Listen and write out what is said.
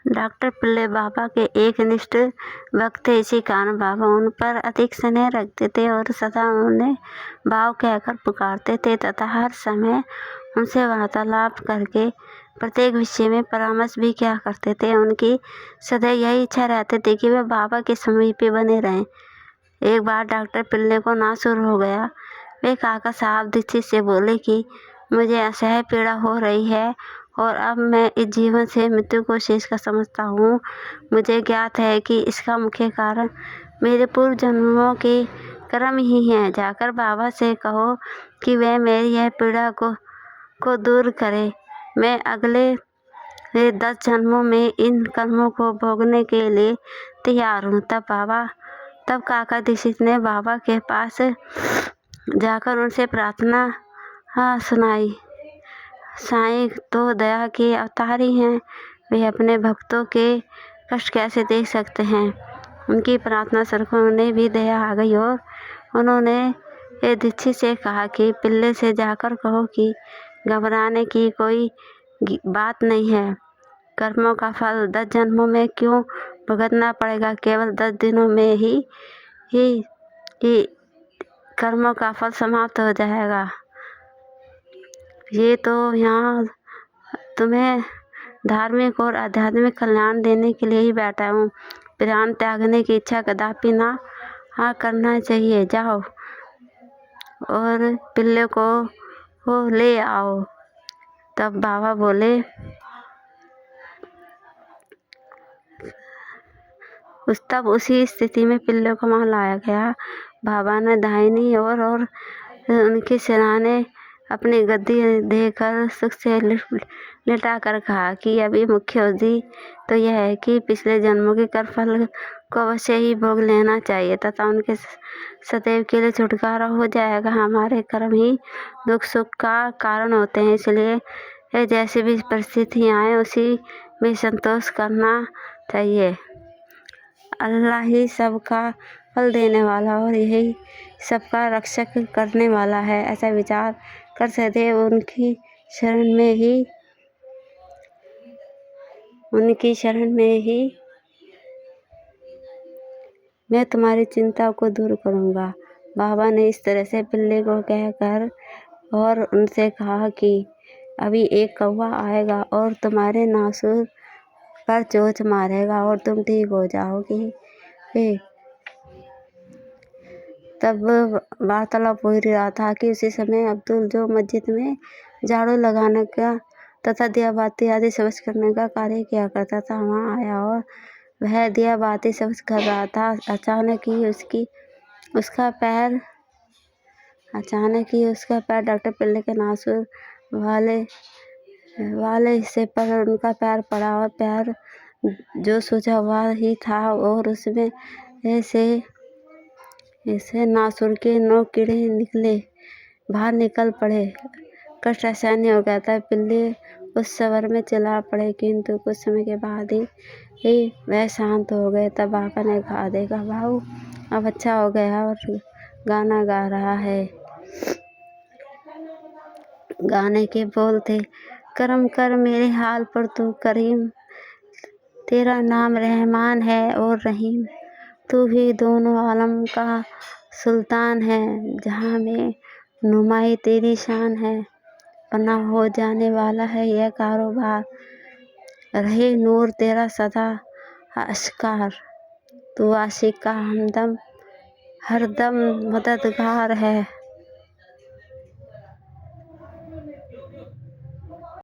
Doctor पिल्ले बाबा के एक निष्ठ भक्त थे। इसी कारण बाबा उन पर अधिक स्नेह रखते थे और सदा उन्हें भाव कहकर पुकारते थे तथा हर समय उनसे वार्तालाप करके प्रत्येक विषय में परामर्श भी किया करते थे। उनकी सदैव यही इच्छा रहती थी कि वे बाबा के समीप ही बने रहें। एक बार डॉक्टर पिल्ले को नासुर हो गया। वे काका साहब दीक्षित से बोले कि मुझे असह्य पीड़ा हो रही है और अब मैं इस जीवन से मृत्यु को शेष का समझता हूँ। मुझे ज्ञात है कि इसका मुख्य कारण मेरे पूर्व जन्मों के कर्म ही हैं। जाकर बाबा से कहो कि वे मेरी यह पीड़ा को दूर करे। मैं अगले 10 जन्मों में इन कर्मों को भोगने के लिए तैयार हूँ। तब काका दीक्षित ने बाबा के पास जाकर उनसे प्रार्थना सुनाई। साईं तो दया के अवतार ही हैं, वे अपने भक्तों के कष्ट कैसे देख सकते हैं। उनकी प्रार्थना सुनकर उन्हें भी दया आ गई और उन्होंने दीक्षित से कहा कि पिल्ले से जाकर कहो कि घबराने की कोई बात नहीं है। कर्मों का फल 10 जन्मों में क्यों भुगतना पड़ेगा, केवल 10 दिनों में ही कर्मों का फल समाप्त हो जाएगा। ये तो यहाँ तुम्हें धार्मिक और आध्यात्मिक कल्याण देने के लिए ही बैठा हूँ। प्राण त्यागने की इच्छा कदापि ना करना चाहिए। जाओ और पिल्ले को ले आओ। तब बाबा बोले, उसी स्थिति में पिल्ले को वहाँ लाया गया। बाबा ने दाहिनी ओर और उनके सिरहाने अपनी गद्दी देकर सुख से लिटा कर कहा कि अभी मुख्य उद्देश्य तो यह है कि पिछले जन्मों के कर फल को अवश्य ही भोग लेना चाहिए तथा उनके सदैव के लिए छुटकारा हो जाएगा। हमारे कर्म ही दुख सुख का कारण होते हैं, इसलिए जैसी भी परिस्थितियाँ आए उसी में संतोष करना चाहिए। अल्लाह ही सबका फल देने वाला और यही सबका रक्षक करने वाला है। ऐसा विचार कर सदैव उनकी शरण में ही मैं तुम्हारी चिंता को दूर करूँगा। बाबा ने इस तरह से पिल्ले को कहकर और उनसे कहा कि अभी एक कौवा आएगा और तुम्हारे नासूर पर चोंच मारेगा और तुम ठीक हो जाओगे। तब वार्तालाप हो रहा था कि उसी समय अब्दुल, जो मस्जिद में झाड़ू लगाने का तथा दिया बाती आदि सब्ज करने का कार्य किया करता था, वहाँ आया और वह दिया बाती सब्ज कर रहा था। अचानक ही उसका पैर डॉक्टर पिल्ले के नासूर वाले हिस्से पर उनका पैर पड़ा और पैर जो सूजा हुआ ही था और उसमें ऐसे नासूर के 9 कीड़े बाहर निकल पड़े। कष्ट असहनीय हो गया था। पिल्ले उस सबर में चला पड़े, किंतु कुछ समय के बाद ही वह शांत हो गए। तब बाबा ने कहा, देखा बाबू, अब अच्छा हो गया और गाना गा रहा है। गाने के बोल थे, करम कर मेरे हाल पर तू करीम, तेरा नाम रहमान है और रहीम, तू ही दोनों आलम का सुल्तान है, जहाँ में नुमाई तेरी शान है, पनाह हो जाने वाला है यह कारोबार, रहे नूर तेरा सदा आश्कार, तू आशिक का हमदम हरदम मददगार है।